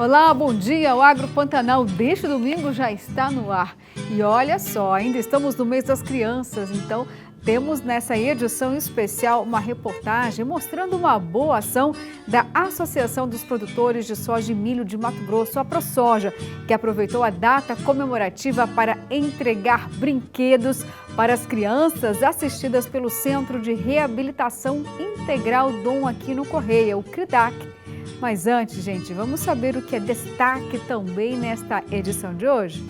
Olá, bom dia! O Agro Pantanal deste domingo já está no ar. E olha só, ainda estamos no mês das crianças, então temos nessa edição especial uma reportagem mostrando uma boa ação da Associação dos Produtores de Soja e Milho de Mato Grosso, a ProSoja, que aproveitou a data comemorativa para entregar brinquedos para as crianças assistidas pelo Centro de Reabilitação Integral Dom Aquino Correia, o CRIDAC. Mas antes, gente, vamos saber o que é destaque também nesta edição de hoje?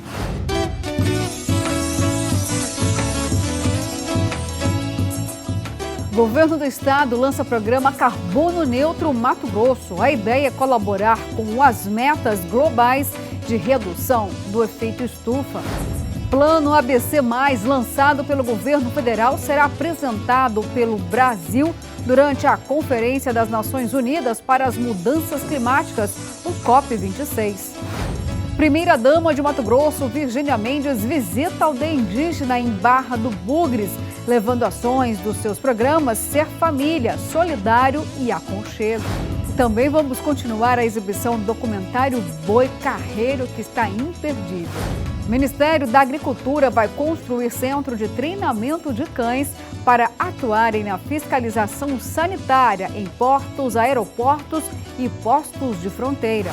O governo do estado lança programa Carbono Neutro Mato Grosso. A ideia é colaborar com as metas globais de redução do efeito estufa. Plano ABC+, lançado pelo governo federal, será apresentado pelo Brasil durante a Conferência das Nações Unidas para as Mudanças Climáticas, o COP26. Primeira-dama de Mato Grosso, Virgínia Mendes, visita a aldeia indígena em Barra do Bugres, levando ações dos seus programas Ser Família, Solidário e Aconchego. Também vamos continuar a exibição do documentário Boi Carreiro, que está imperdível. O Ministério da Agricultura vai construir centro de treinamento de cães para atuarem na fiscalização sanitária em portos, aeroportos e postos de fronteira.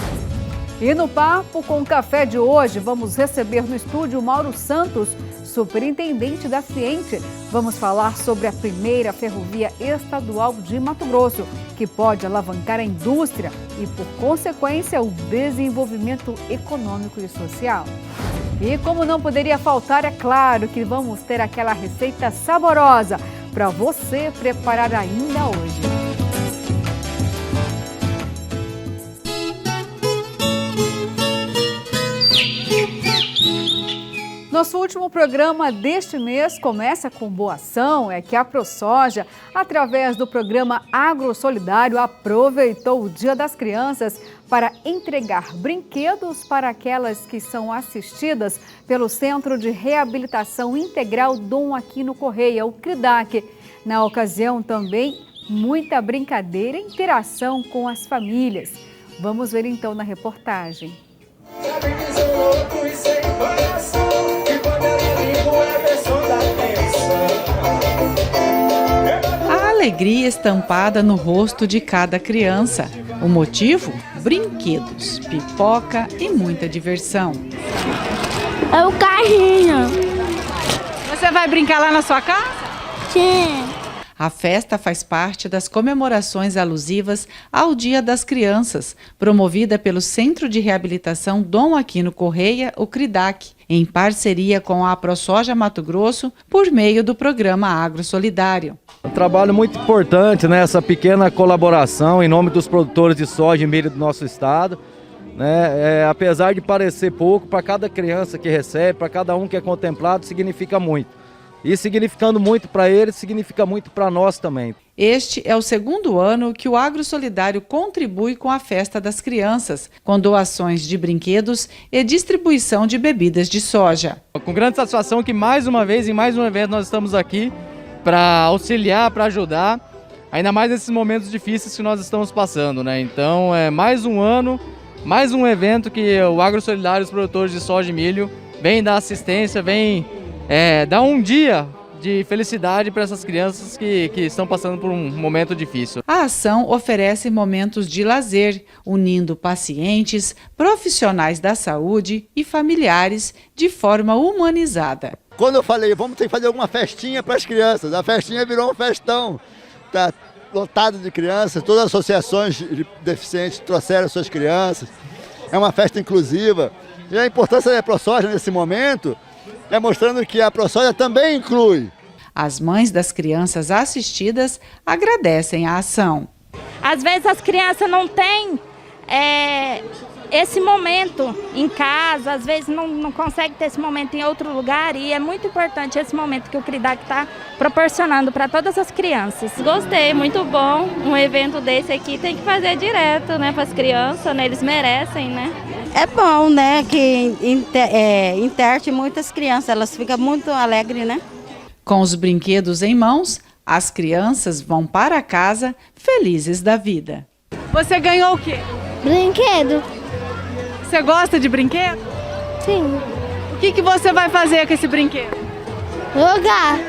E no Papo com o Café de hoje, vamos receber no estúdio Mauro Santos, superintendente da Fiente. Vamos falar sobre a primeira ferrovia estadual de Mato Grosso, que pode alavancar a indústria e, por consequência, o desenvolvimento econômico e social. E como não poderia faltar, é claro que vamos ter aquela receita saborosa para você preparar ainda hoje. Nosso último programa deste mês começa com boa ação, é que a ProSoja, através do programa Agro Solidário, aproveitou o Dia das Crianças para entregar brinquedos para aquelas que são assistidas pelo Centro de Reabilitação Integral Dom Aquino Correia, o CRIDAC. Na ocasião também, muita brincadeira e interação com as famílias. Vamos ver então na reportagem. A alegria estampada no rosto de cada criança. O motivo? Brinquedos, pipoca e muita diversão. É o carrinho. Você vai brincar lá na sua casa? Sim. A festa faz parte das comemorações alusivas ao Dia das Crianças, promovida pelo Centro de Reabilitação Dom Aquino Correia, o CRIDAC, em parceria com a ProSoja Mato Grosso, por meio do programa Agro Solidário. Um trabalho muito importante, né? Essa pequena colaboração em nome dos produtores de soja e milho do nosso estado. Apesar de parecer pouco, para cada criança que recebe, para cada um que é contemplado, significa muito. E significando muito para eles, significa muito para nós também. Este é o segundo ano que o Agro Solidário contribui com a Festa das Crianças, com doações de brinquedos e distribuição de bebidas de soja. Com grande satisfação que mais uma vez, em mais um evento, nós estamos aqui para auxiliar, para ajudar, ainda mais nesses momentos difíceis que nós estamos passando, né? Então, é mais um ano, mais um evento que o Agro Solidário, os produtores de soja e milho, vem dar assistência, vem dar um dia de felicidade para essas crianças que estão passando por um momento difícil. A ação oferece momentos de lazer, unindo pacientes, profissionais da saúde e familiares de forma humanizada. Quando eu falei, vamos ter que fazer alguma festinha para as crianças, a festinha virou um festão. Está lotado de crianças, todas as associações de deficientes trouxeram suas crianças. É uma festa inclusiva. E a importância da ProSoja nesse momento é mostrando que a ProSoja também inclui. As mães das crianças assistidas agradecem a ação. Às vezes as crianças não têm esse momento em casa, às vezes não conseguem ter esse momento em outro lugar, e é muito importante esse momento que o CRIDAC está proporcionando para todas as crianças. Gostei, muito bom. Um evento desse aqui tem que fazer direto, né, para as crianças, né? Eles merecem, né? É bom, né, que interte muitas crianças, elas ficam muito alegres, né? Com os brinquedos em mãos, as crianças vão para casa felizes da vida. Você ganhou o quê? Brinquedo. Você gosta de brinquedo? Sim. O que você vai fazer com esse brinquedo? Jogar.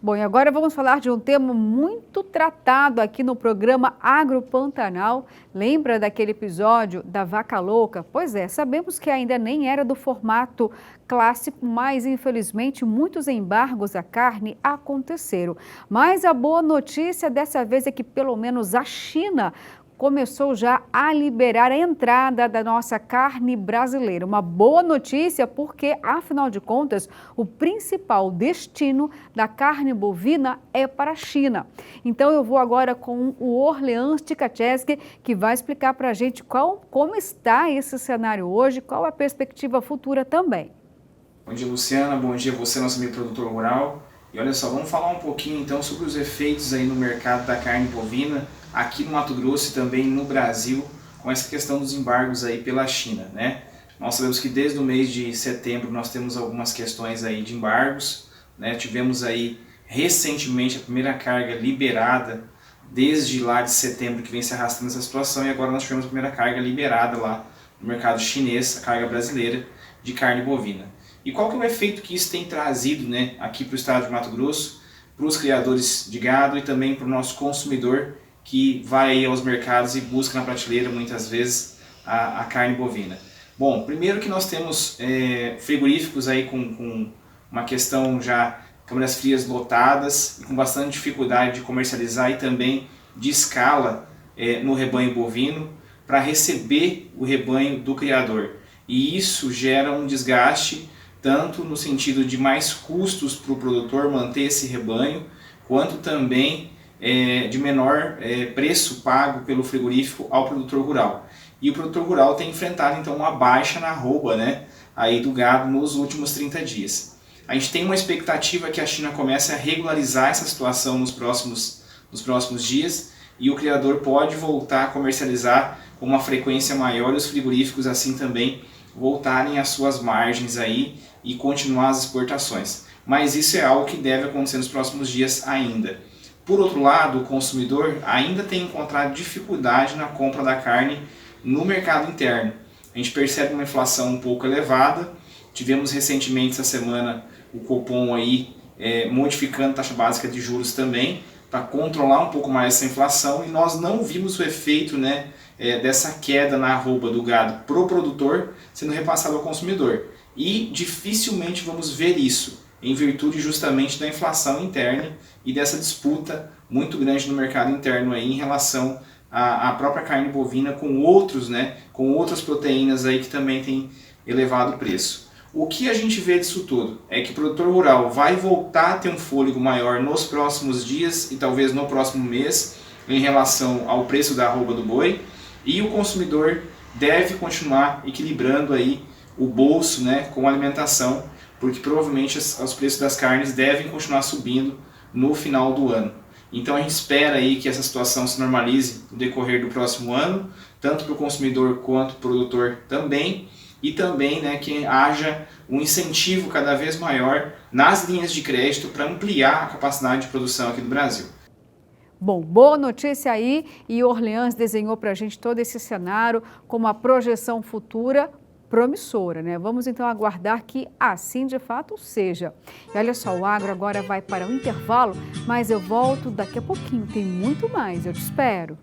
Bom, e agora vamos falar de um tema muito tratado aqui no programa Agro Pantanal. Lembra daquele episódio da vaca louca? Pois é, sabemos que ainda nem era do formato clássico, mas infelizmente muitos embargos à carne aconteceram. Mas a boa notícia dessa vez é que pelo menos a China começou já a liberar a entrada da nossa carne brasileira. Uma boa notícia porque, afinal de contas, o principal destino da carne bovina é para a China. Então eu vou agora com o Orleans Tikacheski, que vai explicar para a gente como está esse cenário hoje, qual a perspectiva futura também. Bom dia, Luciana. Bom dia a você, nosso amigo produtor rural. E olha só, vamos falar um pouquinho então sobre os efeitos aí no mercado da carne bovina, aqui no Mato Grosso e também no Brasil, com essa questão dos embargos aí pela China, né? Nós sabemos que desde o mês de setembro nós temos algumas questões aí de embargos, né? Tivemos aí recentemente a primeira carga liberada desde lá de setembro que vem se arrastando essa situação, e agora nós tivemos a primeira carga liberada lá no mercado chinês, a carga brasileira de carne bovina. E qual que é o efeito que isso tem trazido, né, aqui para o estado de Mato Grosso, para os criadores de gado e também para o nosso consumidor que vai aos mercados e busca na prateleira muitas vezes a carne bovina? Bom, primeiro que nós temos frigoríficos aí com uma questão já, câmaras frias lotadas e com bastante dificuldade de comercializar e também de escala no rebanho bovino para receber o rebanho do criador. E isso gera um desgaste tanto no sentido de mais custos para o produtor manter esse rebanho, quanto também de menor preço pago pelo frigorífico ao produtor rural. E o produtor rural tem enfrentado então uma baixa na arroba, né, aí do gado nos últimos 30 dias. A gente tem uma expectativa que a China comece a regularizar essa situação nos próximos dias e o criador pode voltar a comercializar com uma frequência maior e os frigoríficos assim também voltarem às suas margens aí e continuar as exportações. Mas isso é algo que deve acontecer nos próximos dias ainda. Por outro lado, o consumidor ainda tem encontrado dificuldade na compra da carne no mercado interno. A gente percebe uma inflação um pouco elevada. Tivemos recentemente essa semana o Copom aí modificando a taxa básica de juros também para controlar um pouco mais essa inflação, e nós não vimos o efeito, né, dessa queda na arroba do gado pro produtor sendo repassado ao consumidor. E dificilmente vamos ver isso, em virtude justamente da inflação interna e dessa disputa muito grande no mercado interno aí em relação à própria carne bovina com outros, né, com outras proteínas aí que também tem elevado o preço. O que a gente vê disso tudo é que o produtor rural vai voltar a ter um fôlego maior nos próximos dias e talvez no próximo mês em relação ao preço da arroba do boi, e o consumidor deve continuar equilibrando aí o bolso, né, com a alimentação, porque provavelmente os preços das carnes devem continuar subindo no final do ano. Então a gente espera aí que essa situação se normalize no decorrer do próximo ano, tanto para o consumidor quanto para o produtor também, e também, né, que haja um incentivo cada vez maior nas linhas de crédito para ampliar a capacidade de produção aqui do Brasil. Bom, boa notícia aí, e Orleans desenhou para a gente todo esse cenário com uma projeção futura promissora, né? Vamos então aguardar que assim de fato seja. E olha só, o Agro agora vai para um intervalo, mas eu volto daqui a pouquinho, tem muito mais, eu te espero.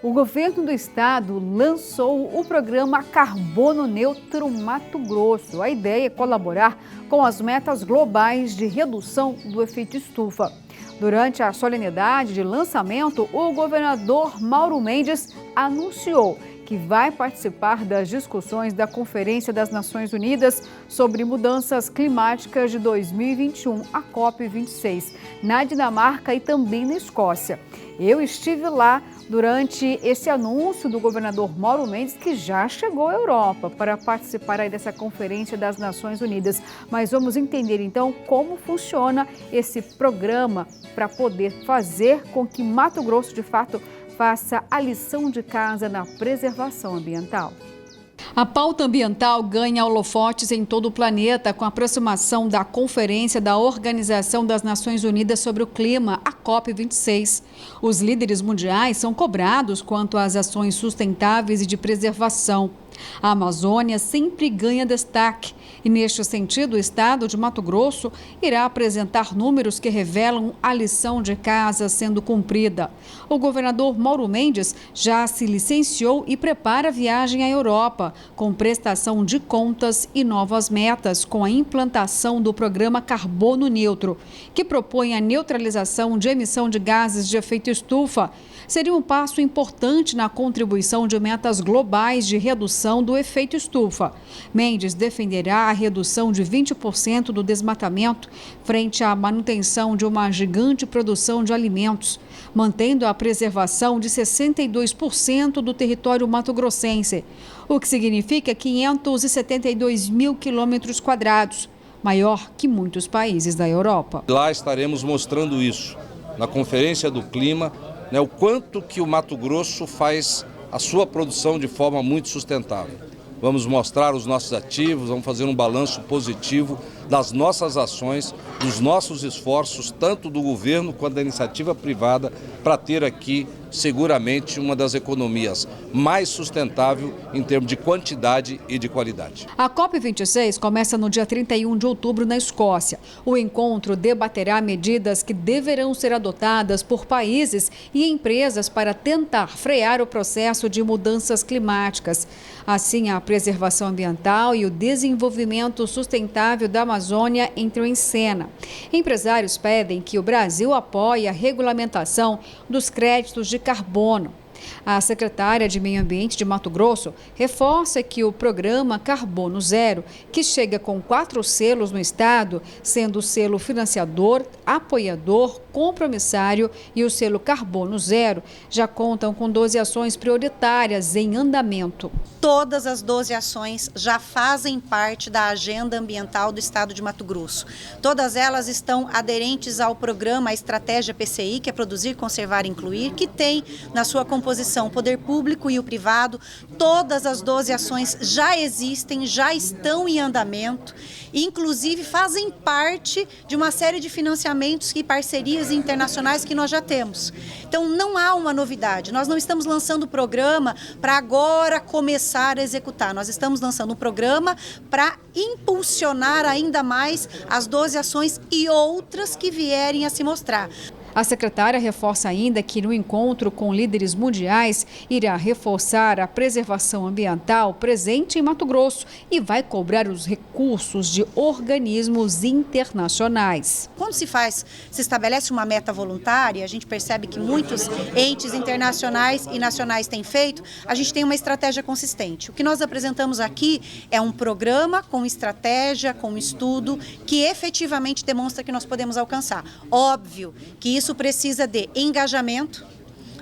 O governo do estado lançou o programa Carbono Neutro Mato Grosso. A ideia é colaborar com as metas globais de redução do efeito estufa. Durante a solenidade de lançamento, o governador Mauro Mendes anunciou que vai participar das discussões da Conferência das Nações Unidas sobre Mudanças Climáticas de 2021, a COP26, na Dinamarca e também na Escócia. Eu estive lá durante esse anúncio do governador Mauro Mendes, que já chegou à Europa para participar aí dessa Conferência das Nações Unidas. Mas vamos entender então como funciona esse programa para poder fazer com que Mato Grosso, de fato, faça a lição de casa na preservação ambiental. A pauta ambiental ganha holofotes em todo o planeta com a aproximação da Conferência da Organização das Nações Unidas sobre o Clima, a COP26. Os líderes mundiais são cobrados quanto às ações sustentáveis e de preservação. A Amazônia sempre ganha destaque e, neste sentido, o estado de Mato Grosso irá apresentar números que revelam a lição de casa sendo cumprida. O governador Mauro Mendes já se licenciou e prepara a viagem à Europa, com prestação de contas e novas metas, com a implantação do programa Carbono Neutro, que propõe a neutralização de emissão de gases de efeito estufa. Seria um passo importante na contribuição de metas globais de redução do efeito estufa. Mendes defenderá a redução de 20% do desmatamento frente à manutenção de uma gigante produção de alimentos, mantendo a preservação de 62% do território mato-grossense, o que significa 572 mil quilômetros quadrados, maior que muitos países da Europa. Lá estaremos mostrando isso, na Conferência do Clima, o quanto que o Mato Grosso faz a sua produção de forma muito sustentável. Vamos mostrar os nossos ativos, vamos fazer um balanço positivo das nossas ações, dos nossos esforços, tanto do governo quanto da iniciativa privada, para ter aqui seguramente uma das economias mais sustentáveis em termos de quantidade e de qualidade. A COP26 começa no dia 31 de outubro na Escócia. O encontro debaterá medidas que deverão ser adotadas por países e empresas para tentar frear o processo de mudanças climáticas. Assim, a preservação ambiental e o desenvolvimento sustentável da Amazônia entram em cena. Empresários pedem que o Brasil apoie a regulamentação dos créditos de carbono. A secretária de Meio Ambiente de Mato Grosso reforça que o programa Carbono Zero, que chega com 4 selos no estado, sendo o selo financiador, apoiador, compromissário e o selo Carbono Zero, já contam com 12 ações prioritárias em andamento. Todas as 12 ações já fazem parte da agenda ambiental do estado de Mato Grosso. Todas elas estão aderentes ao programa, a estratégia PCI, que é Produzir, Conservar e Incluir, que tem na sua composição o poder público e o privado. Todas as 12 ações já existem, já estão em andamento, inclusive fazem parte de uma série de financiamentos e parcerias internacionais que nós já temos. Então não há uma novidade, nós não estamos lançando o programa para agora começar a executar, nós estamos lançando um programa para impulsionar ainda mais as 12 ações e outras que vierem a se mostrar. A secretária reforça ainda que no encontro com líderes mundiais irá reforçar a preservação ambiental presente em Mato Grosso e vai cobrar os recursos de organismos internacionais. Quando se estabelece uma meta voluntária, a gente percebe que muitos entes internacionais e nacionais têm feito, a gente tem uma estratégia consistente. O que nós apresentamos aqui é um programa com estratégia, com estudo, que efetivamente demonstra que nós podemos alcançar. Óbvio que isso precisa de engajamento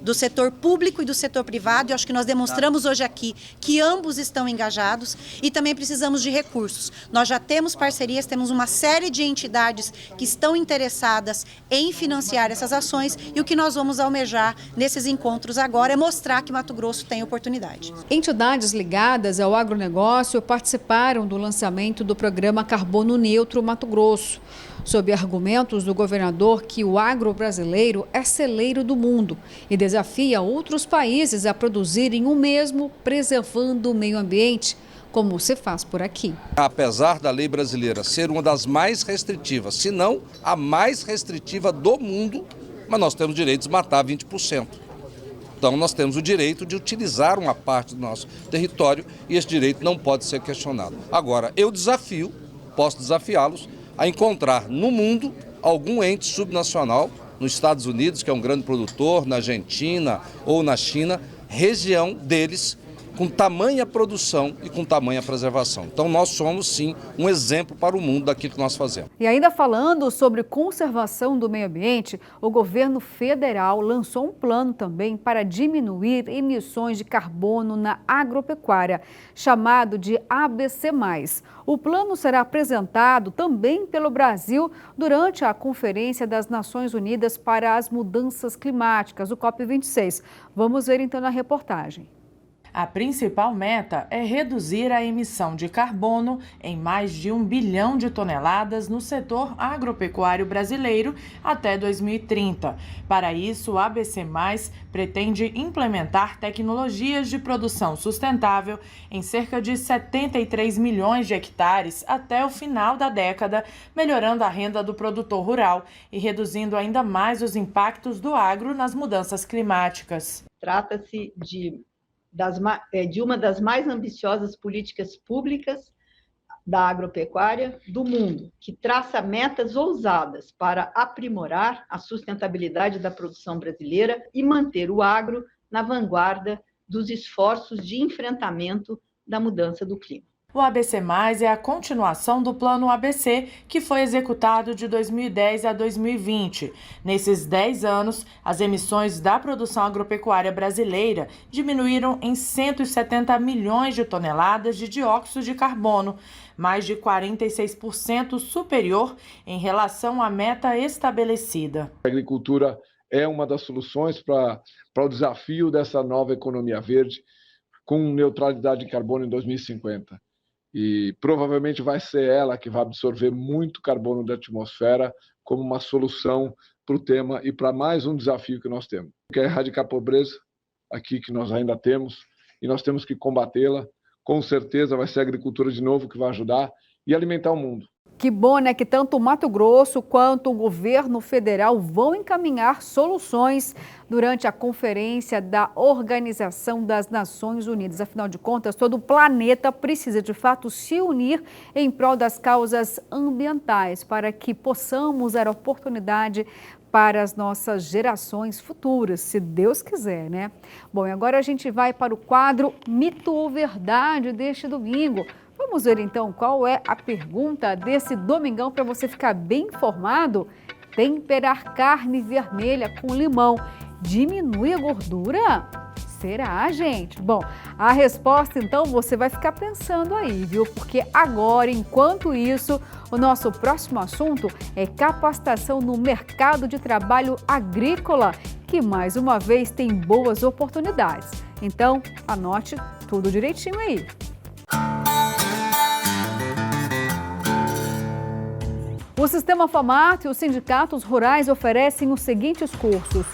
do setor público e do setor privado, e acho que nós demonstramos hoje aqui que ambos estão engajados, e também precisamos de recursos. Nós já temos parcerias, temos uma série de entidades que estão interessadas em financiar essas ações, e o que nós vamos almejar nesses encontros agora é mostrar que Mato Grosso tem oportunidade. Entidades ligadas ao agronegócio participaram do lançamento do programa Carbono Neutro Mato Grosso, sob argumentos do governador que o agro brasileiro é celeiro do mundo e desafia outros países a produzirem o mesmo, preservando o meio ambiente, como se faz por aqui. Apesar da lei brasileira ser uma das mais restritivas, se não a mais restritiva do mundo, mas nós temos direito de desmatar 20%. Então nós temos o direito de utilizar uma parte do nosso território e esse direito não pode ser questionado. Agora, eu posso desafiá-los a encontrar no mundo algum ente subnacional, nos Estados Unidos, que é um grande produtor, na Argentina ou na China, região deles com tamanha produção e com tamanha preservação. Então nós somos sim um exemplo para o mundo daquilo que nós fazemos. E ainda falando sobre conservação do meio ambiente, o governo federal lançou um plano também para diminuir emissões de carbono na agropecuária, chamado de ABC+. O plano será apresentado também pelo Brasil durante a Conferência das Nações Unidas para as Mudanças Climáticas, o COP26. Vamos ver então na reportagem. A principal meta é reduzir a emissão de carbono em mais de 1 bilhão de toneladas no setor agropecuário brasileiro até 2030. Para isso, o ABC+, pretende implementar tecnologias de produção sustentável em cerca de 73 milhões de hectares até o final da década, melhorando a renda do produtor rural e reduzindo ainda mais os impactos do agro nas mudanças climáticas. Trata-se de uma das mais ambiciosas políticas públicas da agropecuária do mundo, que traça metas ousadas para aprimorar a sustentabilidade da produção brasileira e manter o agro na vanguarda dos esforços de enfrentamento da mudança do clima. O ABC+, é a continuação do Plano ABC, que foi executado de 2010 a 2020. Nesses 10 anos, as emissões da produção agropecuária brasileira diminuíram em 170 milhões de toneladas de dióxido de carbono, mais de 46% superior em relação à meta estabelecida. A agricultura é uma das soluções para o desafio dessa nova economia verde, com neutralidade de carbono em 2050. E provavelmente vai ser ela que vai absorver muito carbono da atmosfera como uma solução para o tema e para mais um desafio que nós temos. Que é erradicar a pobreza, aqui que nós ainda temos, e nós temos que combatê-la. Com certeza vai ser a agricultura de novo que vai ajudar e alimentar o mundo. Que bom, né, que tanto o Mato Grosso quanto o governo federal vão encaminhar soluções durante a conferência da Organização das Nações Unidas. Afinal de contas, todo o planeta precisa de fato se unir em prol das causas ambientais para que possamos dar oportunidade para as nossas gerações futuras, se Deus quiser, né? Bom, e agora a gente vai para o quadro Mito ou Verdade deste domingo. Vamos ver então qual é a pergunta desse domingão para você ficar bem informado. Temperar carne vermelha com limão diminui a gordura? Será, gente? Bom, a resposta então você vai ficar pensando aí, viu? Porque agora, enquanto isso, o nosso próximo assunto é capacitação no mercado de trabalho agrícola, que mais uma vez tem boas oportunidades. Então, anote tudo direitinho aí. O Sistema FAMATO e os sindicatos rurais oferecem os seguintes cursos.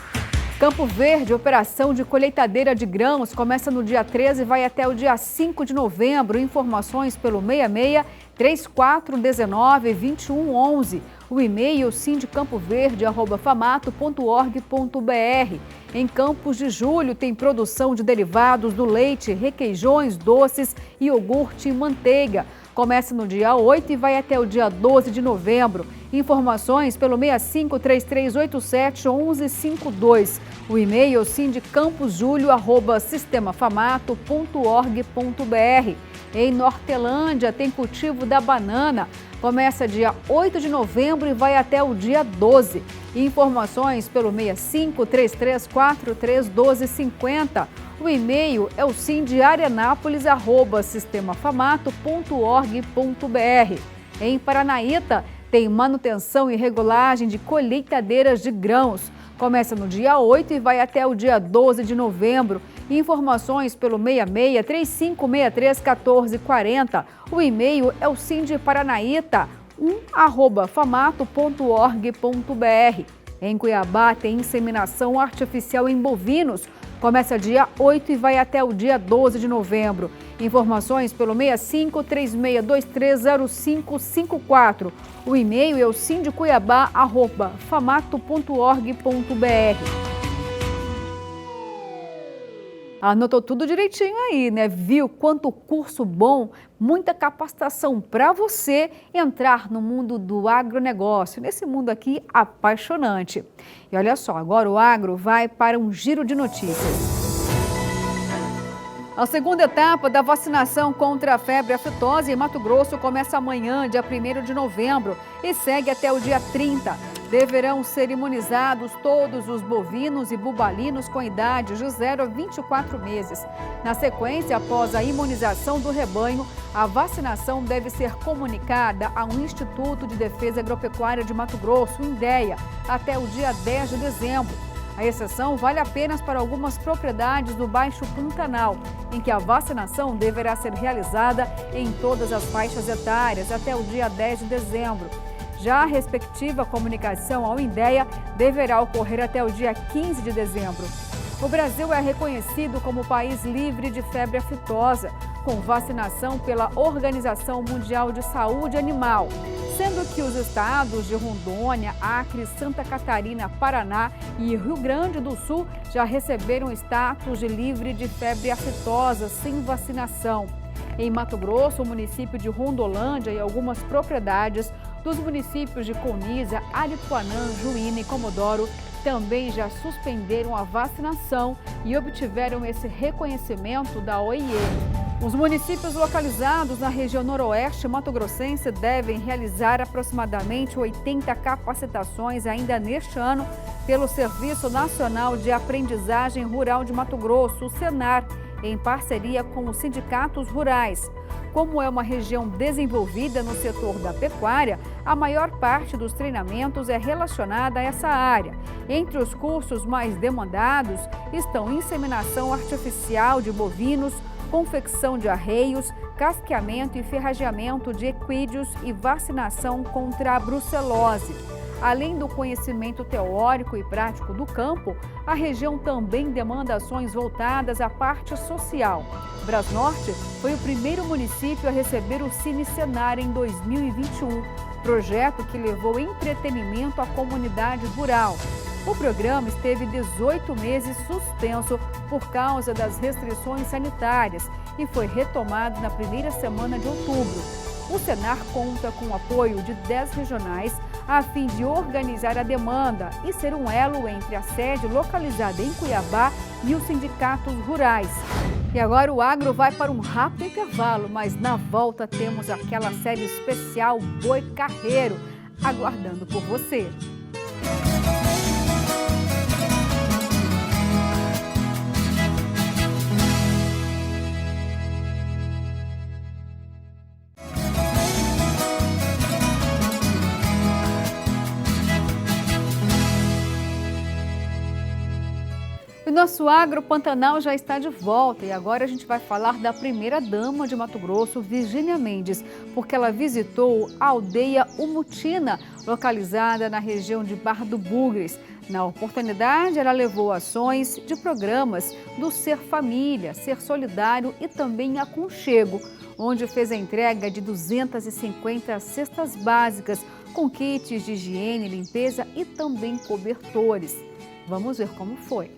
Campo Verde, operação de colheitadeira de grãos, começa no dia 13 e vai até o dia 5 de novembro. Informações pelo 66-3419-2111. O e-mail sindicampoverde@famato.org.br. Em Campos de Julho tem produção de derivados do leite, requeijões, doces, iogurte e manteiga. Começa no dia 8 e vai até o dia 12 de novembro. Informações pelo 6533871152. O e-mail sindicamposjulio@sistemafamato.org.br. Em Nortelândia tem cultivo da banana. Começa dia 8 de novembro e vai até o dia 12. Informações pelo 6533431250. O e-mail é o sindiarenapolis@sistemafamato.org.br. Em Paranaíta, tem manutenção e regulagem de colheitadeiras de grãos. Começa no dia 8 e vai até o dia 12 de novembro. Informações pelo 66-3563-1440. O e-mail é o sindiparanaíta1@famato.org.br. Em Cuiabá, tem inseminação artificial em bovinos. Começa dia 8 e vai até o dia 12 de novembro. Informações pelo 6536230554. O e-mail é o sindicuiabá@famato.org.br. Anotou tudo direitinho aí, né? Viu quanto curso bom, muita capacitação para você entrar no mundo do agronegócio, nesse mundo aqui apaixonante. E olha só, agora o agro vai para um giro de notícias. A segunda etapa da vacinação contra a febre aftosa em Mato Grosso começa amanhã, dia 1º de novembro, e segue até o dia 30. Deverão ser imunizados todos os bovinos e bubalinos com idade de 0 a 24 meses. Na sequência, após a imunização do rebanho, a vacinação deve ser comunicada ao Instituto de Defesa Agropecuária de Mato Grosso, INDEA, até o dia 10 de dezembro. A exceção vale apenas para algumas propriedades do Baixo Pantanal, em que a vacinação deverá ser realizada em todas as faixas etárias até o dia 10 de dezembro. Já a respectiva comunicação ao INDEA deverá ocorrer até o dia 15 de dezembro. O Brasil é reconhecido como país livre de febre aftosa, com vacinação pela Organização Mundial de Saúde Animal, sendo que os estados de Rondônia, Acre, Santa Catarina, Paraná e Rio Grande do Sul já receberam status de livre de febre aftosa sem vacinação. Em Mato Grosso, o município de Rondolândia e algumas propriedades dos municípios de Colniza, Aripuanã, Juína e Comodoro também já suspenderam a vacinação e obtiveram esse reconhecimento da OIE. Os municípios localizados na região noroeste mato-grossense devem realizar aproximadamente 80 capacitações ainda neste ano pelo Serviço Nacional de Aprendizagem Rural de Mato Grosso, o SENAR, em parceria com os sindicatos rurais. Como é uma região desenvolvida no setor da pecuária, a maior parte dos treinamentos é relacionada a essa área. Entre os cursos mais demandados estão inseminação artificial de bovinos, confecção de arreios, casqueamento e ferrageamento de equídeos e vacinação contra a brucelose. Além do conhecimento teórico e prático do campo, a região também demanda ações voltadas à parte social. Brasnorte foi o primeiro município a receber o Cine Senar em 2021, projeto que levou entretenimento à comunidade rural. O programa esteve 18 meses suspenso por causa das restrições sanitárias e foi retomado na primeira semana de outubro. O Senar conta com o apoio de 10 regionais a fim de organizar a demanda e ser um elo entre a sede localizada em Cuiabá e os sindicatos rurais. E agora o agro vai para um rápido intervalo, mas na volta temos aquela série especial Boi Carreiro, aguardando por você. O nosso Agro Pantanal já está de volta e agora a gente vai falar da primeira-dama de Mato Grosso, Virgínia Mendes, porque ela visitou a aldeia Umutina, localizada na região de Barra do Bugres. Na oportunidade, ela levou ações de programas do Ser Família, Ser Solidário e também Aconchego, onde fez a entrega de 250 cestas básicas com kits de higiene, limpeza e também cobertores. Vamos ver como foi.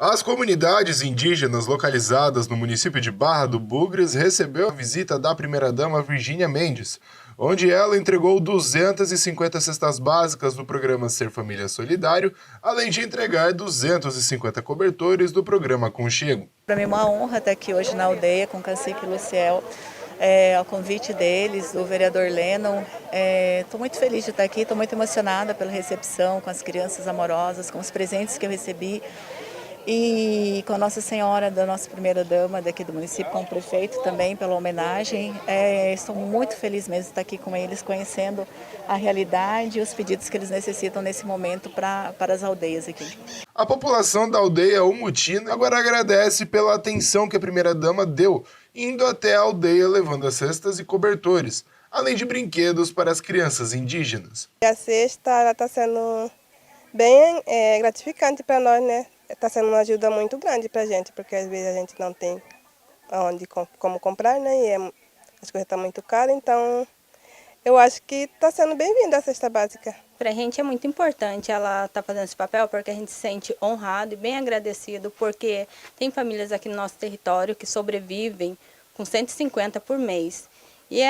As comunidades indígenas localizadas no município de Barra do Bugres recebeu a visita da primeira-dama Virgínia Mendes, onde ela entregou 250 cestas básicas do programa Ser Família Solidário, além de entregar 250 cobertores do programa Aconchego. Para mim é uma honra estar aqui hoje na aldeia com o cacique Luciel, ao convite deles, do vereador Lennon. Estou muito feliz de estar aqui, estou muito emocionada pela recepção, com as crianças amorosas, com os presentes que eu recebi. E com a Nossa Senhora, da nossa primeira-dama daqui do município, com o prefeito também, pela homenagem. Estou muito feliz mesmo de estar aqui com eles, conhecendo a realidade e os pedidos que eles necessitam nesse momento para as aldeias aqui. A população da aldeia Umutina agora agradece pela atenção que a primeira-dama deu, indo até a aldeia levando as cestas e cobertores, além de brinquedos para as crianças indígenas. A cesta está sendo bem gratificante para nós, né? Está sendo uma ajuda muito grande para a gente, porque às vezes a gente não tem como comprar, né? E as coisas estão muito caras, então eu acho que está sendo bem-vinda a cesta básica. Para a gente é muito importante ela estar fazendo esse papel, porque a gente se sente honrado e bem agradecido, porque tem famílias aqui no nosso território que sobrevivem com 150 por mês. E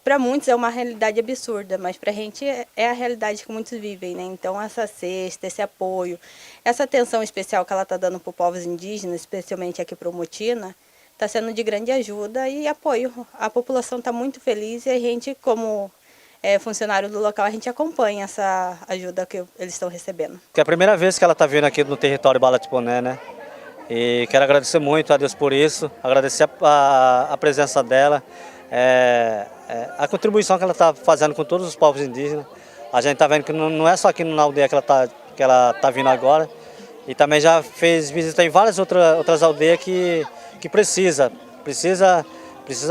para muitos é uma realidade absurda, mas para a gente é a realidade que muitos vivem, né? Então essa cesta, esse apoio, essa atenção especial que ela está dando para os povos indígenas, especialmente aqui para o Umutina, está sendo de grande ajuda e apoio. A população está muito feliz e a gente, como funcionário do local, a gente acompanha essa ajuda que eles estão recebendo. É a primeira vez que ela está vindo aqui no território Barra de Poné, né? E quero agradecer muito a Deus por isso, agradecer a presença dela, a contribuição que ela está fazendo com todos os povos indígenas. A gente está vendo que não é só aqui na aldeia que ela tá vindo agora, e também já fez visita em várias outras aldeias que precisa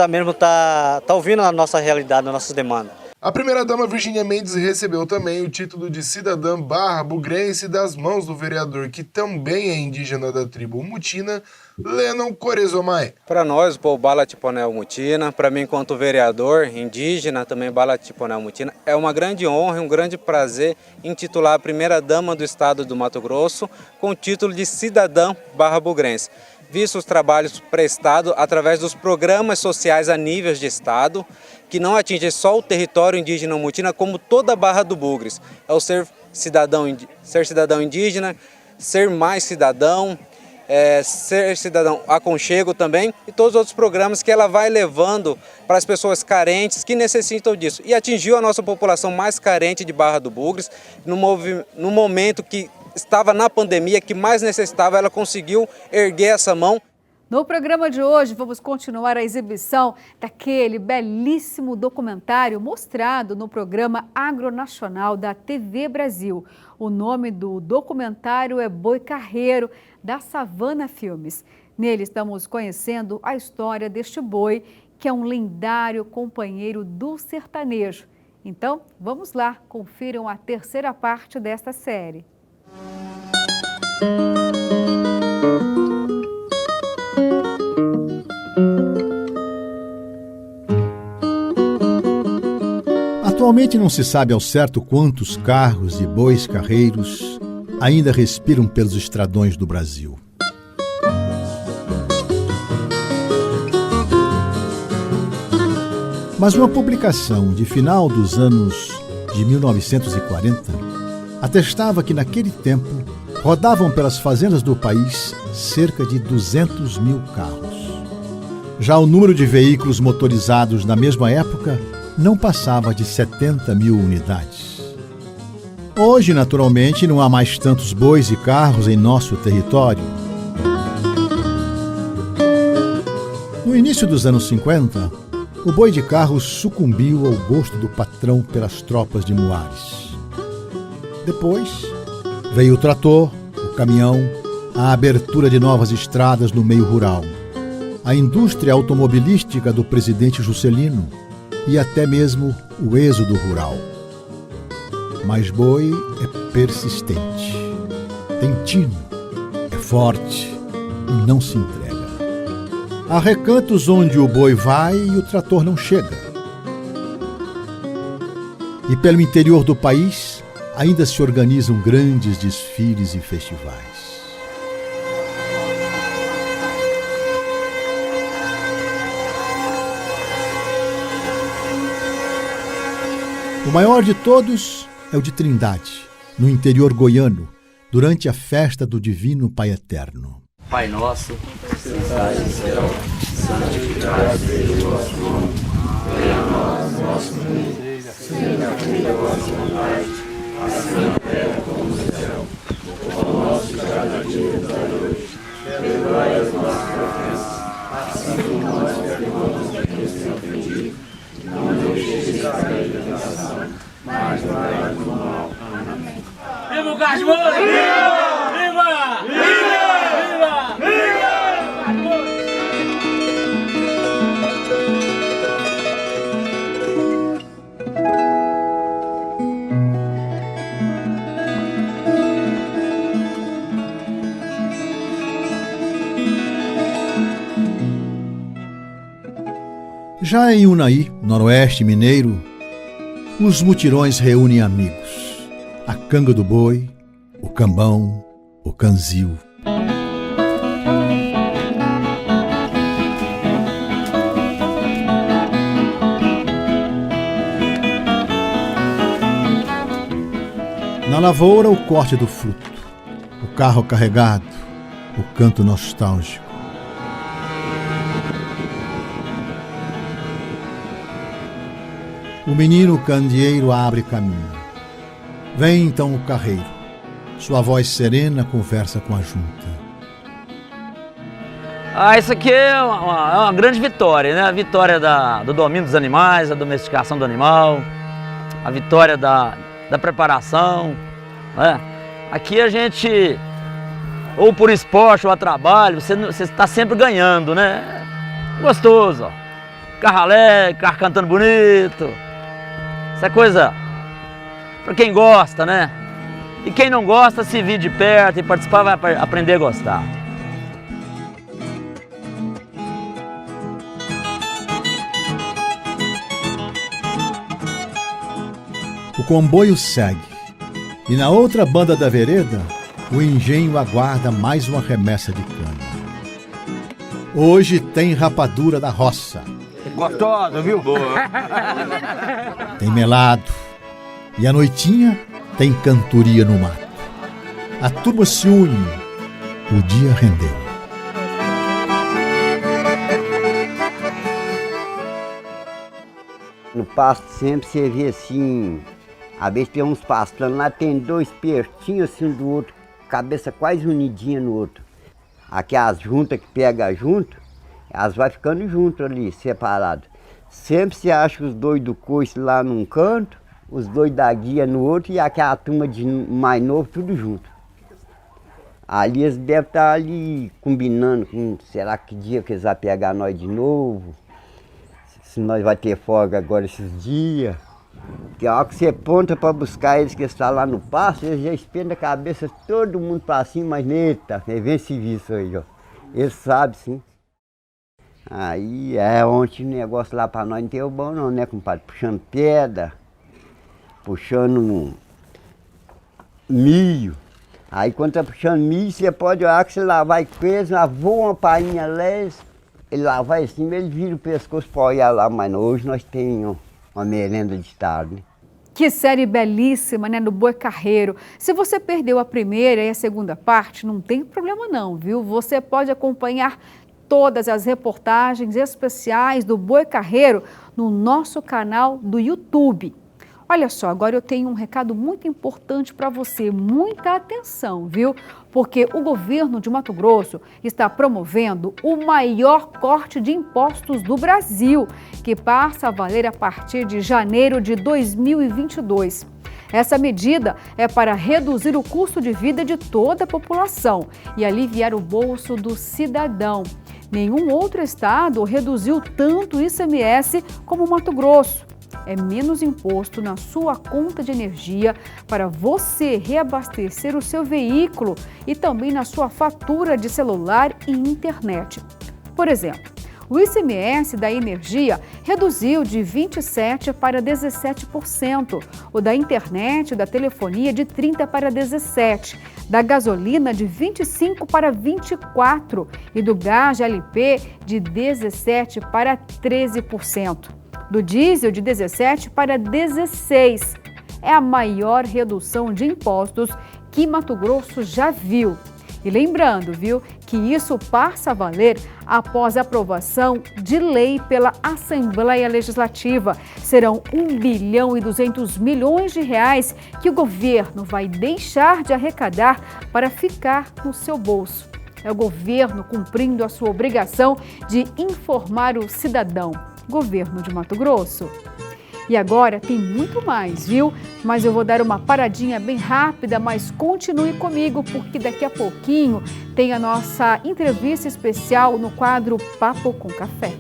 mesmo tá ouvindo a nossa realidade, as nossas demandas. A primeira-dama Virgínia Mendes recebeu também o título de cidadã barra-bugrense das mãos do vereador, que também é indígena da tribo Mutina, Lennon Corezomai. Para nós, o povo Bala-Tiponel Mutina, para mim, enquanto vereador indígena, também Bala-Tiponel Mutina, é uma grande honra e um grande prazer intitular a primeira-dama do estado do Mato Grosso com o título de cidadã barra-bugrense. Visto os trabalhos prestados através dos programas sociais a nível de estado, que não atingem só o território indígena Mutina, como toda a Barra do Bugres. É o ser cidadão indígena, ser mais cidadão, ser cidadão aconchego também, e todos os outros programas que ela vai levando para as pessoas carentes que necessitam disso. E atingiu a nossa população mais carente de Barra do Bugres, no momento que estava na pandemia, que mais necessitava, ela conseguiu erguer essa mão. No programa de hoje, vamos continuar a exibição daquele belíssimo documentário mostrado no programa Agronacional da TV Brasil. O nome do documentário é Boi Carreiro, da Savana Filmes. Nele estamos conhecendo a história deste boi, que é um lendário companheiro do sertanejo. Então, vamos lá, confiram a terceira parte desta série. Atualmente não se sabe ao certo quantos carros e bois carreiros ainda respiram pelos estradões do Brasil. Mas uma publicação de final dos anos de 1940 atestava que naquele tempo rodavam pelas fazendas do país cerca de 200 mil carros. Já o número de veículos motorizados na mesma época não passava de 70 mil unidades. Hoje, naturalmente, não há mais tantos bois e carros em nosso território. No início dos anos 50, o boi de carro sucumbiu ao gosto do patrão pelas tropas de Muares. Depois, veio o trator, o caminhão, a abertura de novas estradas no meio rural, a indústria automobilística do presidente Juscelino e até mesmo o êxodo rural. Mas boi é persistente, tem tino, é forte e não se entrega. Há recantos onde o boi vai e o trator não chega. E pelo interior do país ainda se organizam grandes desfiles e festivais. O maior de todos é o de Trindade, no interior goiano, durante a festa do Divino Pai Eterno. Pai nosso, que estás no céu, santificado seja o vosso nome, venha a nós o nosso reino, seja feita a vossa vontade, assim na terra como no céu. O pão nosso de cada dia nos dai hoje, perdoai as nossas ofensas, assim como nós perdoamos a quem nos tem ofendido. Não deixeis cair na tentação, mas livrai-nos do mal. Amém. Viva o Cachorro! Viva! Viva! Viva! Viva! Já em Unai, noroeste mineiro, os mutirões reúnem amigos. A canga do boi, o cambão, o canzil. Na lavoura, o corte do fruto, o carro carregado, o canto nostálgico. O menino candeeiro abre caminho. Vem então o carreiro. Sua voz serena conversa com a junta. Isso aqui é uma grande vitória, né? A vitória do domínio dos animais, a domesticação do animal, a vitória da preparação, né? Aqui a gente, ou por esporte ou a trabalho, você está sempre ganhando, né? Gostoso, ó. Carro alegre, carro cantando bonito. Essa é coisa para quem gosta, né? E quem não gosta, se vir de perto e participar, vai aprender a gostar. O comboio segue. E na outra banda da vereda, o engenho aguarda mais uma remessa de cana. Hoje tem rapadura da roça. Gostosa, viu? Boa. Tem melado. E à noitinha tem cantoria no mato. A turma se une. O dia rendeu. No pasto sempre você vê assim, às vezes tem uns pastando lá, tem dois pertinhos assim do outro, cabeça quase unidinha no outro. Aqui as juntas que pega junto, elas vai ficando junto ali, separado. Sempre você acha os dois do coice lá num canto, os dois da guia no outro e aquela turma de mais novo tudo junto. Ali eles devem estar ali combinando com, será que dia que eles vão pegar nós de novo? Se nós vai ter folga agora esses dias. Porque a hora que você ponta para buscar eles que estão lá no pasto, eles já espendam a cabeça todo mundo para cima, mas eita, vem esse vício aí, ó. Eles sabem sim. Aí ontem o negócio lá para nós não tem o bom não, né, compadre? Puxando pedra, puxando milho. Aí quando tá puxando milho, você pode olhar que você lá vai com eles, voa uma painha lesa, ele lá vai assim, ele vira o pescoço para olhar lá, mas hoje nós temos uma merenda de tarde, né? Que série belíssima, né, no Boi Carreiro. Se você perdeu a primeira e a segunda parte, não tem problema não, viu? Você pode acompanhar todas as reportagens especiais do Boi Carreiro no nosso canal do YouTube. Olha só, agora eu tenho um recado muito importante para você, muita atenção, viu? Porque o governo de Mato Grosso está promovendo o maior corte de impostos do Brasil, que passa a valer a partir de janeiro de 2022. Essa medida é para reduzir o custo de vida de toda a população e aliviar o bolso do cidadão. Nenhum outro estado reduziu tanto o ICMS como Mato Grosso. É menos imposto na sua conta de energia para você reabastecer o seu veículo e também na sua fatura de celular e internet. Por exemplo, o ICMS da energia reduziu de 27% para 17%, o da internet e da telefonia de 30% para 17%, da gasolina de 25% para 24% e do gás LP de 17% para 13%. Do diesel de 17% para 16%. É a maior redução de impostos que Mato Grosso já viu. E lembrando, viu, que isso passa a valer após a aprovação de lei pela Assembleia Legislativa. Serão 1 bilhão e 200 milhões de reais que o governo vai deixar de arrecadar para ficar no seu bolso. É o governo cumprindo a sua obrigação de informar o cidadão. Governo de Mato Grosso. E agora tem muito mais, viu? Mas eu vou dar uma paradinha bem rápida, mas continue comigo, porque daqui a pouquinho tem a nossa entrevista especial no quadro Papo com Café.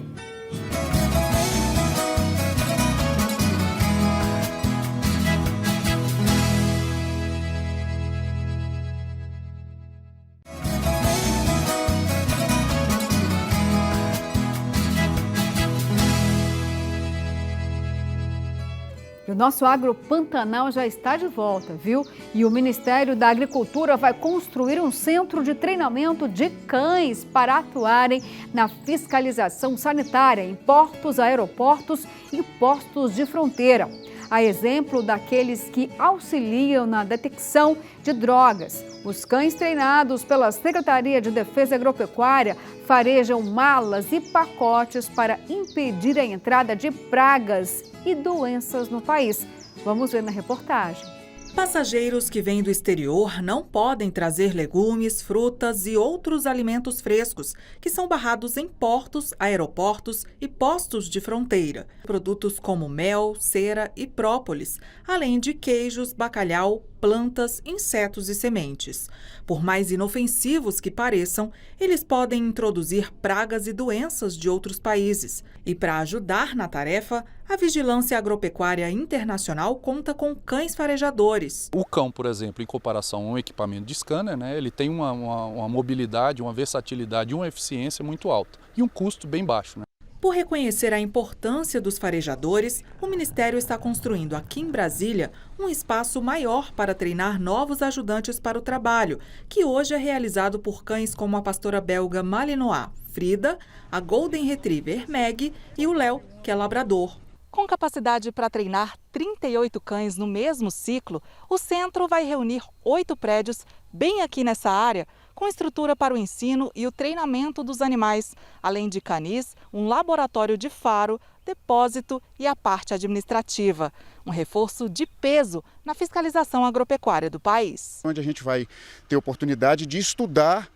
O nosso Agro Pantanal já está de volta, viu? E o Ministério da Agricultura vai construir um centro de treinamento de cães para atuarem na fiscalização sanitária em portos, aeroportos e postos de fronteira. A exemplo daqueles que auxiliam na detecção de drogas. Os cães treinados pela Secretaria de Defesa Agropecuária farejam malas e pacotes para impedir a entrada de pragas e doenças no país. Vamos ver na reportagem. Passageiros que vêm do exterior não podem trazer legumes, frutas e outros alimentos frescos, que são barrados em portos, aeroportos e postos de fronteira. Produtos como mel, cera e própolis, além de queijos, bacalhau, plantas, insetos e sementes. Por mais inofensivos que pareçam, eles podem introduzir pragas e doenças de outros países. E para ajudar na tarefa, a Vigilância Agropecuária Internacional conta com cães farejadores. O cão, por exemplo, em comparação a um equipamento de scanner, ele tem uma mobilidade, uma versatilidade e uma eficiência muito alta e um custo bem baixo. Por reconhecer a importância dos farejadores, o Ministério está construindo aqui em Brasília um espaço maior para treinar novos ajudantes para o trabalho, que hoje é realizado por cães como a pastora belga Malinois, Frida, a Golden Retriever Meg e o Léo, que é labrador. Com capacidade para treinar 38 cães no mesmo ciclo, o centro vai reunir 8 prédios bem aqui nessa área, com estrutura para o ensino e o treinamento dos animais, além de canis, um laboratório de faro, depósito e a parte administrativa. Um reforço de peso na fiscalização agropecuária do país. Onde a gente vai ter oportunidade de estudar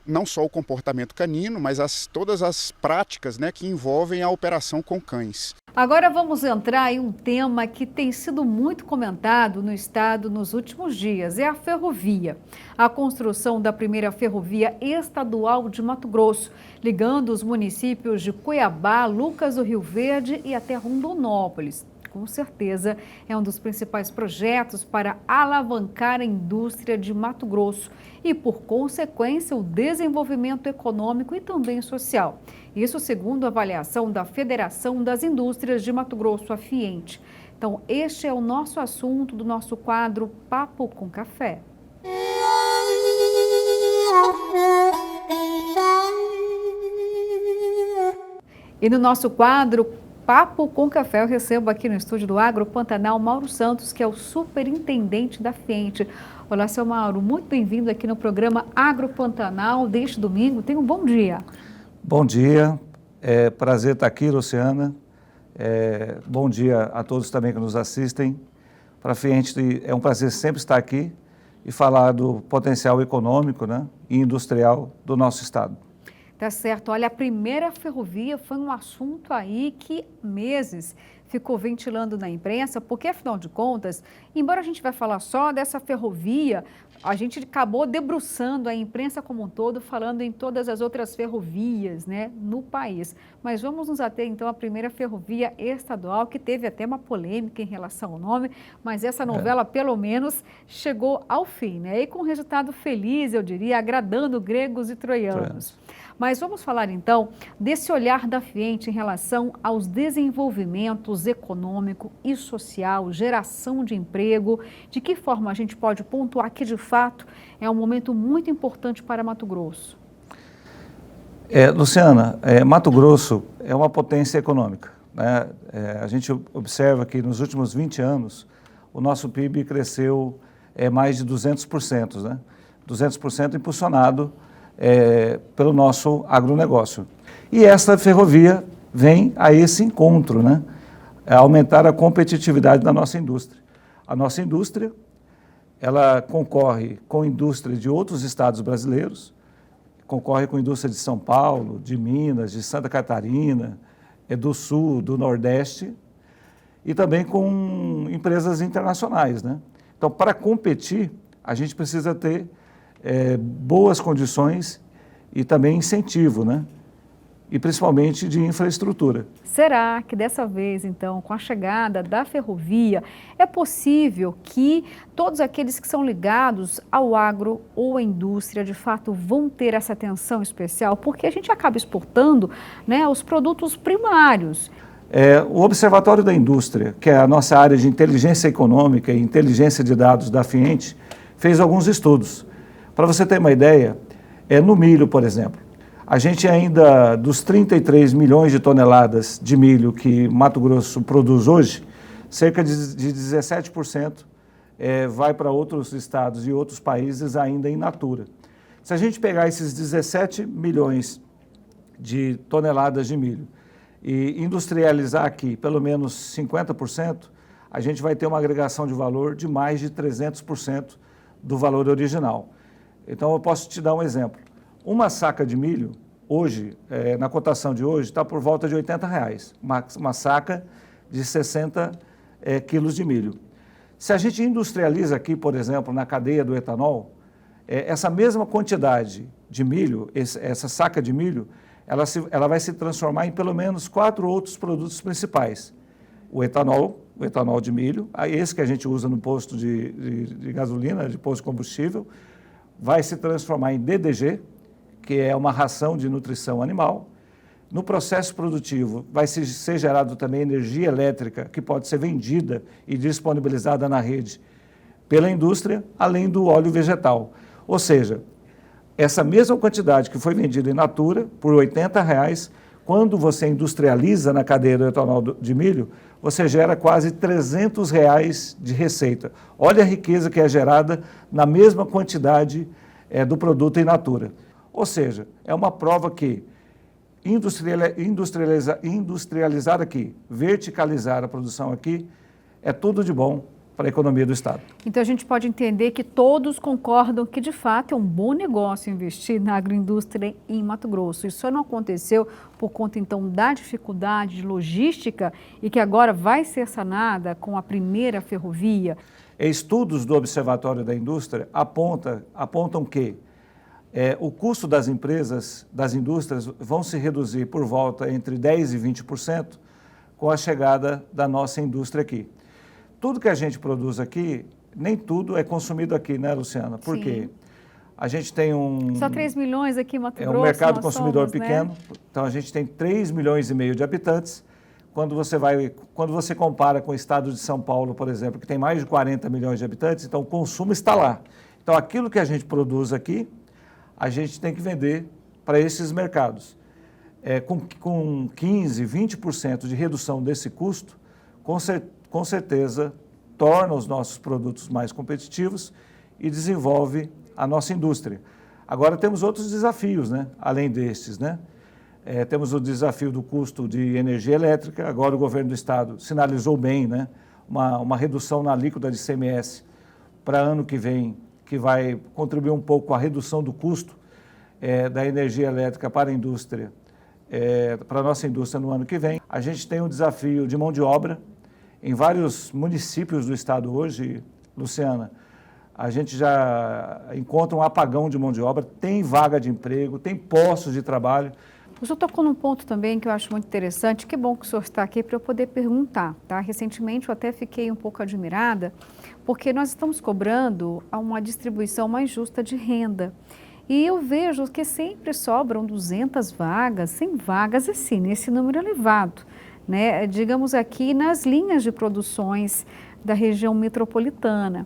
não só o comportamento canino, mas todas as práticas que envolvem a operação com cães. Agora vamos entrar em um tema que tem sido muito comentado no estado nos últimos dias, é a ferrovia. A construção da primeira ferrovia estadual de Mato Grosso, ligando os municípios de Cuiabá, Lucas do Rio Verde e até Rondonópolis. Com certeza é um dos principais projetos para alavancar a indústria de Mato Grosso e, por consequência, o desenvolvimento econômico e também social. Isso segundo a avaliação da Federação das Indústrias de Mato Grosso, a FIENTE. Então, este é o nosso assunto do nosso quadro Papo com Café. E no nosso quadro Papo com Café, eu recebo aqui no estúdio do Agro Pantanal Mauro Santos, que é o superintendente da FIENTE. Olá, seu Mauro, muito bem-vindo aqui no programa Agro Pantanal deste domingo. Tenha um bom dia. Bom dia, é prazer estar aqui, Luciana. Bom dia a todos também que nos assistem. Para a FIENTE é um prazer sempre estar aqui e falar do potencial econômico e industrial do nosso estado. Tá certo. Olha, a primeira ferrovia foi um assunto aí que meses ficou ventilando na imprensa, porque afinal de contas, embora a gente vai falar só dessa ferrovia, a gente acabou debruçando a imprensa como um todo, falando em todas as outras ferrovias, no país. Mas vamos nos ater então à primeira ferrovia estadual, que teve até uma polêmica em relação ao nome, mas essa novela pelo menos chegou ao fim, E com resultado feliz, eu diria, agradando gregos e troianos. Mas vamos falar então desse olhar da FIENTE em relação aos desenvolvimentos econômico e social, geração de emprego, de que forma a gente pode pontuar que de fato é um momento muito importante para Mato Grosso. Luciana, Mato Grosso é uma potência econômica. A gente observa que nos últimos 20 anos o nosso PIB cresceu mais de 200%, 200% impulsionado pelo nosso agronegócio. E esta ferrovia vem a esse encontro, a aumentar a competitividade da nossa indústria. A nossa indústria, ela concorre com a indústria de outros estados brasileiros, concorre com a indústria de São Paulo, de Minas, de Santa Catarina, do Sul, do Nordeste, e também com empresas internacionais, Então, para competir, a gente precisa ter boas condições e também incentivo, E principalmente de infraestrutura. Será que dessa vez, então, com a chegada da ferrovia, é possível que todos aqueles que são ligados ao agro ou à indústria, de fato, vão ter essa atenção especial? Porque a gente acaba exportando, os produtos primários. O Observatório da Indústria, que é a nossa área de inteligência econômica e inteligência de dados da FIENTE, fez alguns estudos. Para você ter uma ideia, no milho, por exemplo, a gente ainda, dos 33 milhões de toneladas de milho que Mato Grosso produz hoje, cerca de 17% vai para outros estados e outros países ainda in natura. Se a gente pegar esses 17 milhões de toneladas de milho e industrializar aqui pelo menos 50%, a gente vai ter uma agregação de valor de mais de 300% do valor original. Então, eu posso te dar um exemplo. Uma saca de milho, hoje, na cotação de hoje, está por volta de R$80. Uma saca de 60 quilos de milho. Se a gente industrializa aqui, por exemplo, na cadeia do etanol, essa mesma quantidade de milho, essa saca de milho, ela vai se transformar em pelo menos 4 outros produtos principais. O etanol de milho, esse que a gente usa no posto de gasolina, de posto de combustível, vai se transformar em DDG, que é uma ração de nutrição animal. No processo produtivo vai ser gerado também energia elétrica, que pode ser vendida e disponibilizada na rede pela indústria, além do óleo vegetal. Ou seja, essa mesma quantidade que foi vendida in natura, por R$80, quando você industrializa na cadeia do etanol de milho, você gera quase R$300 de receita. Olha a riqueza que é gerada na mesma quantidade do produto in natura. Ou seja, é uma prova que industrializar aqui, verticalizar a produção aqui, é tudo de bom para a economia do Estado. Então, a gente pode entender que todos concordam que, de fato, é um bom negócio investir na agroindústria em Mato Grosso. Isso só não aconteceu por conta, então, da dificuldade de logística e que agora vai ser sanada com a primeira ferrovia. Estudos do Observatório da Indústria apontam que o custo das empresas, das indústrias, vão se reduzir por volta entre 10% e 20% com a chegada da nossa indústria aqui. Tudo que a gente produz aqui, nem tudo é consumido aqui, né, Luciana? Por quê? A gente tem Só 3 milhões aqui em Mato Grosso. É um mercado consumidor somos, pequeno, né? Então a gente tem 3,5 milhões de habitantes. Quando você compara com o estado de São Paulo, por exemplo, que tem mais de 40 milhões de habitantes, então o consumo está lá. Então aquilo que a gente produz aqui, a gente tem que vender para esses mercados. Com 15%, 20% de redução desse custo, com certeza torna os nossos produtos mais competitivos e desenvolve a nossa indústria. Agora temos outros desafios, né? Além destes, né? Temos o desafio do custo de energia elétrica. Agora o governo do estado sinalizou bem, né? Uma redução na alíquota de ICMS para ano que vem, que vai contribuir um pouco com a redução do custo da energia elétrica para a indústria, para a nossa indústria no ano que vem. A gente tem um desafio de mão de obra. Em vários municípios do estado hoje, Luciana, a gente já encontra um apagão de mão de obra, tem vaga de emprego, tem postos de trabalho. O senhor tocou num ponto também que eu acho muito interessante, que bom que o senhor está aqui para eu poder perguntar, tá? Recentemente eu até fiquei um pouco admirada, porque nós estamos cobrando uma distribuição mais justa de renda. E eu vejo que sempre sobram 200 vagas, 100 vagas assim, nesse número elevado, né? Digamos aqui nas linhas de produções da região metropolitana.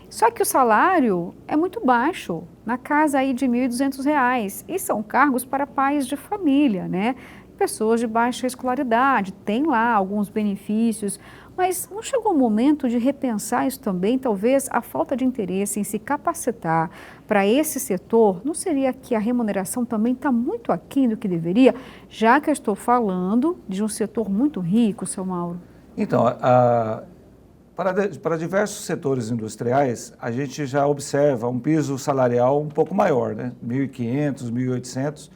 Só que o salário é muito baixo, na casa aí de R$ 1.200, e são cargos para pais de família, né? Pessoas de baixa escolaridade, tem lá alguns benefícios, mas não chegou o momento de repensar isso também? Talvez a falta de interesse em se capacitar para esse setor, não seria que a remuneração também está muito aquém do que deveria, já que eu estou falando de um setor muito rico, seu Mauro? Então, para diversos setores industriais, a gente já observa um piso salarial um pouco maior, né? R$ 1.500, R$ 1.800,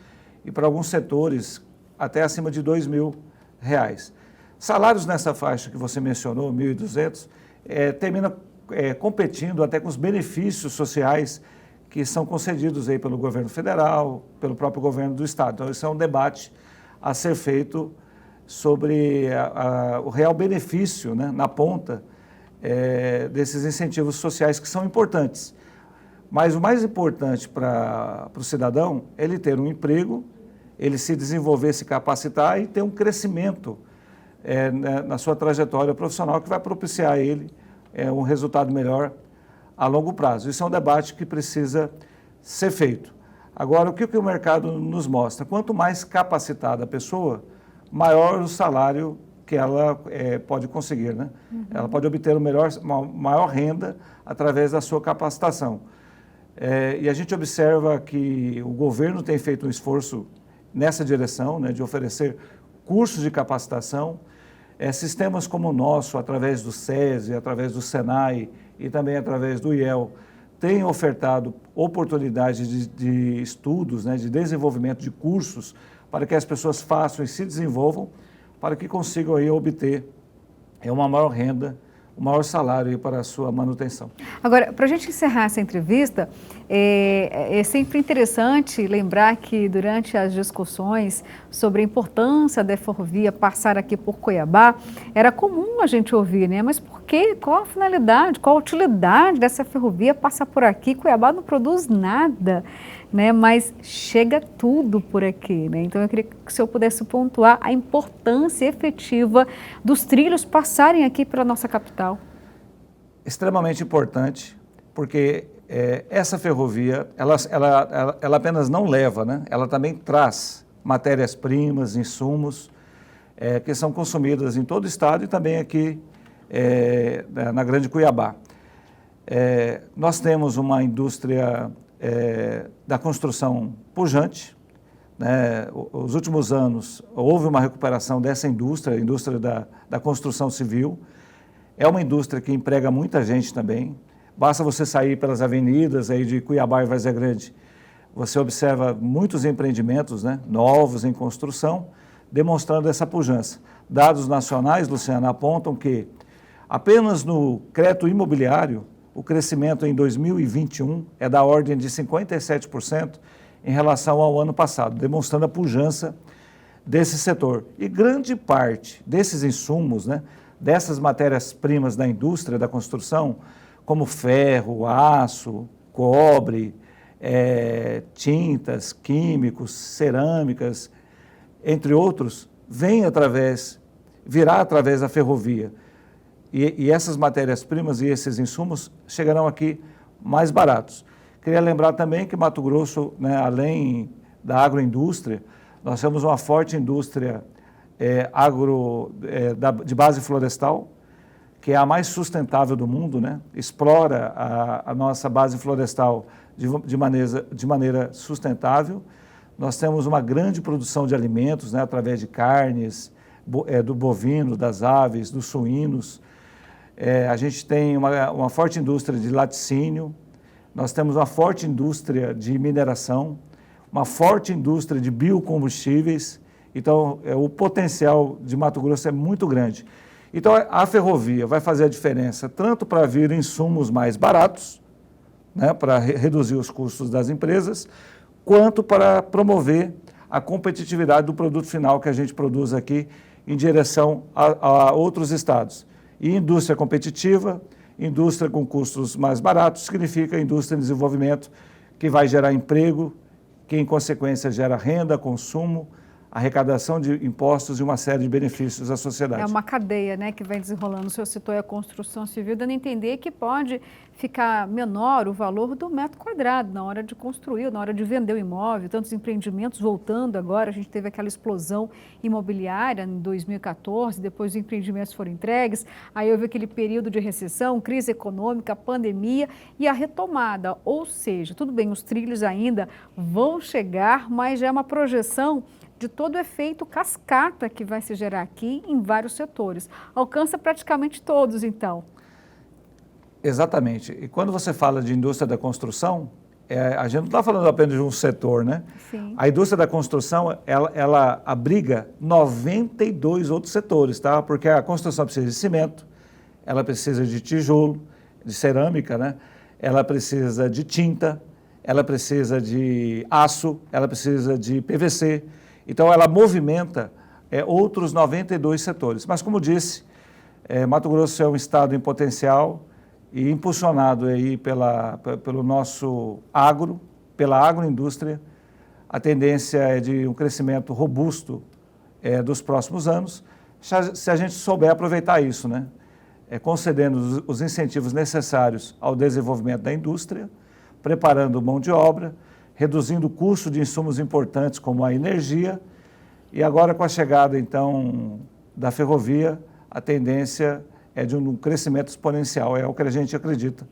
e para alguns setores até acima de R$ 2.000. Salários nessa faixa que você mencionou, 1.200, termina competindo até com os benefícios sociais que são concedidos aí pelo governo federal, pelo próprio governo do estado. Então, isso é um debate a ser feito sobre o real benefício, né, na ponta desses incentivos sociais que são importantes. Mas o mais importante para o cidadão é ele ter um emprego, ele se desenvolver, se capacitar e ter um crescimento na sua trajetória profissional que vai propiciar a ele um resultado melhor a longo prazo. Isso é um debate que precisa ser feito. Agora, o que o mercado nos mostra? Quanto mais capacitada a pessoa, maior o salário que ela pode conseguir, né? Ela pode obter uma maior renda através da sua capacitação. E a gente observa que o governo tem feito um esforço nessa direção, né, de oferecer cursos de capacitação, sistemas como o nosso, através do SESI, através do SENAI e também através do IEL, têm ofertado oportunidades de estudos, né, de desenvolvimento de cursos para que as pessoas façam e se desenvolvam, para que consigam aí obter uma maior renda, um maior salário aí para a sua manutenção. Agora, para a gente encerrar essa entrevista, é sempre interessante lembrar que durante as discussões sobre a importância da ferrovia passar aqui por Cuiabá, era comum a gente ouvir, né? Mas por quê? Qual a finalidade, qual a utilidade dessa ferrovia passar por aqui? Cuiabá não produz nada, né? Mas chega tudo por aqui, né? Então eu queria que o senhor pudesse pontuar a importância efetiva dos trilhos passarem aqui pela nossa capital. Extremamente importante, porque essa ferrovia, ela apenas não leva, né? Ela também traz matérias-primas, insumos, que são consumidas em todo o estado e também aqui na Grande Cuiabá. Nós temos uma indústria da construção pujante, né? Os últimos anos houve uma recuperação dessa indústria, a indústria da construção civil. É uma indústria que emprega muita gente também. Basta você sair pelas avenidas aí de Cuiabá e Várzea Grande, você observa muitos empreendimentos, né, novos em construção, demonstrando essa pujança. Dados nacionais, Luciana, apontam que apenas no crédito imobiliário, o crescimento em 2021 é da ordem de 57% em relação ao ano passado, demonstrando a pujança desse setor. E grande parte desses insumos, né, dessas matérias-primas da indústria da construção, como ferro, aço, cobre, tintas, químicos, cerâmicas, entre outros, virá através da ferrovia. E essas matérias-primas e esses insumos chegarão aqui mais baratos. Queria lembrar também que Mato Grosso, né, além da agroindústria, nós temos uma forte indústria de base florestal, que é a mais sustentável do mundo, né? Explora a nossa base florestal de maneira sustentável. Nós temos uma grande produção de alimentos, né, através de carnes, do bovino, das aves, dos suínos. A gente tem uma forte indústria de laticínio, nós temos uma forte indústria de mineração, uma forte indústria de biocombustíveis. Então, o potencial de Mato Grosso é muito grande. Então, a ferrovia vai fazer a diferença tanto para vir insumos mais baratos, né, para reduzir os custos das empresas, quanto para promover a competitividade do produto final que a gente produz aqui em direção a outros estados. E indústria competitiva, indústria com custos mais baratos, significa indústria em desenvolvimento que vai gerar emprego, que em consequência gera renda, consumo, arrecadação de impostos e uma série de benefícios à sociedade. É uma cadeia, né, que vem desenrolando. O senhor citou a construção civil, dando a entender que pode ficar menor o valor do metro quadrado na hora de construir, na hora de vender o imóvel, tantos empreendimentos voltando agora. A gente teve aquela explosão imobiliária em 2014, depois os empreendimentos foram entregues, aí houve aquele período de recessão, crise econômica, pandemia e a retomada. Ou seja, tudo bem, os trilhos ainda vão chegar, mas já é uma projeção de todo o efeito cascata que vai se gerar aqui em vários setores. Alcança praticamente todos, então. Exatamente. E quando você fala de indústria da construção, a gente não está falando apenas de um setor, né? Sim. A indústria da construção, ela abriga 92 outros setores, tá? Porque a construção precisa de cimento, ela precisa de tijolo, de cerâmica, né? Ela precisa de tinta, ela precisa de aço, ela precisa de PVC. Então, ela movimenta outros 92 setores. Mas, como disse, Mato Grosso é um estado em potencial e impulsionado aí pelo nosso agro, pela agroindústria. A tendência é de um crescimento robusto dos próximos anos, se a gente souber aproveitar isso, né? Concedendo os incentivos necessários ao desenvolvimento da indústria, preparando mão de obra, reduzindo o custo de insumos importantes como a energia, e agora com a chegada, então, da ferrovia, a tendência é de um crescimento exponencial, é o que a gente acredita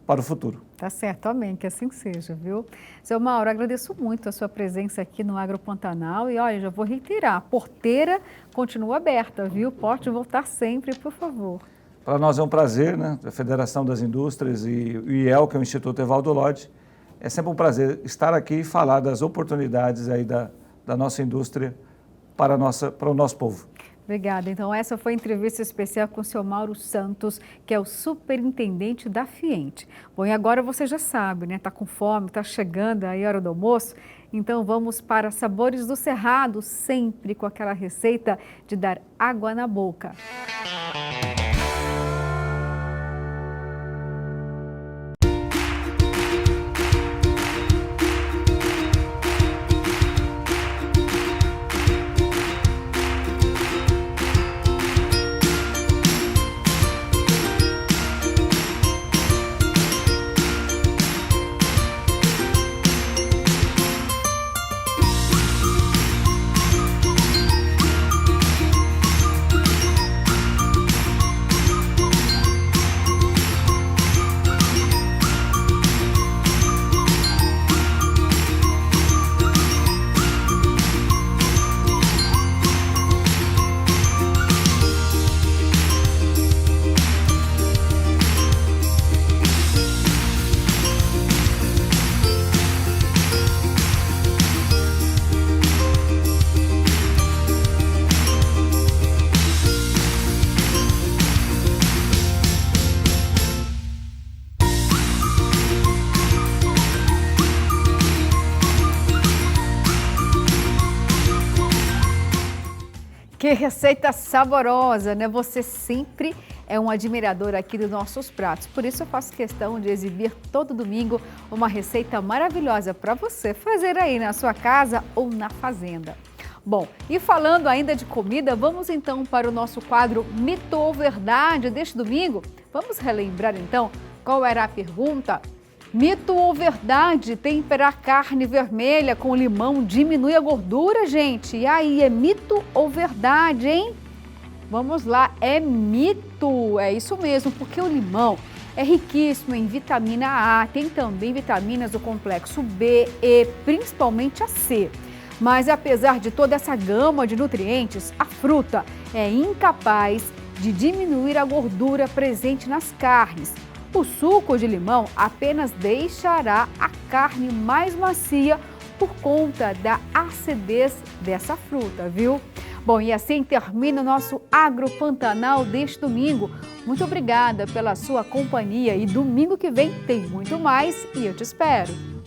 para o futuro. Tá certo, amém, que assim seja, viu? Seu Mauro, agradeço muito a sua presença aqui no Agro Pantanal e olha, já vou reiterar, a porteira continua aberta, viu? Pode voltar sempre, por favor. Para nós é um prazer, né? A Federação das Indústrias e o IEL, que é o Instituto Evaldo Lodge, é sempre um prazer estar aqui e falar das oportunidades aí da nossa indústria para o nosso povo. Obrigada. Então, essa foi a entrevista especial com o seu Mauro Santos, que é o superintendente da Fiente. Bom, e agora você já sabe, né? Tá com fome, tá chegando aí a hora do almoço. Então, vamos para Sabores do Cerrado, sempre com aquela receita de dar água na boca. Que receita saborosa, né? Você sempre é um admirador aqui dos nossos pratos. Por isso eu faço questão de exibir todo domingo uma receita maravilhosa para você fazer aí na sua casa ou na fazenda. Bom, e falando ainda de comida, vamos então para o nosso quadro Mito ou Verdade deste domingo. Vamos relembrar então qual era a pergunta? Mito ou verdade, temperar carne vermelha com limão diminui a gordura, gente? E aí, é mito ou verdade, hein? Vamos lá, é mito, é isso mesmo, porque o limão é riquíssimo em vitamina A, tem também vitaminas do complexo B, E, principalmente a C. Mas apesar de toda essa gama de nutrientes, a fruta é incapaz de diminuir a gordura presente nas carnes. O suco de limão apenas deixará a carne mais macia por conta da acidez dessa fruta, viu? Bom, e assim termina o nosso Agro Pantanal deste domingo. Muito obrigada pela sua companhia e domingo que vem tem muito mais e eu te espero.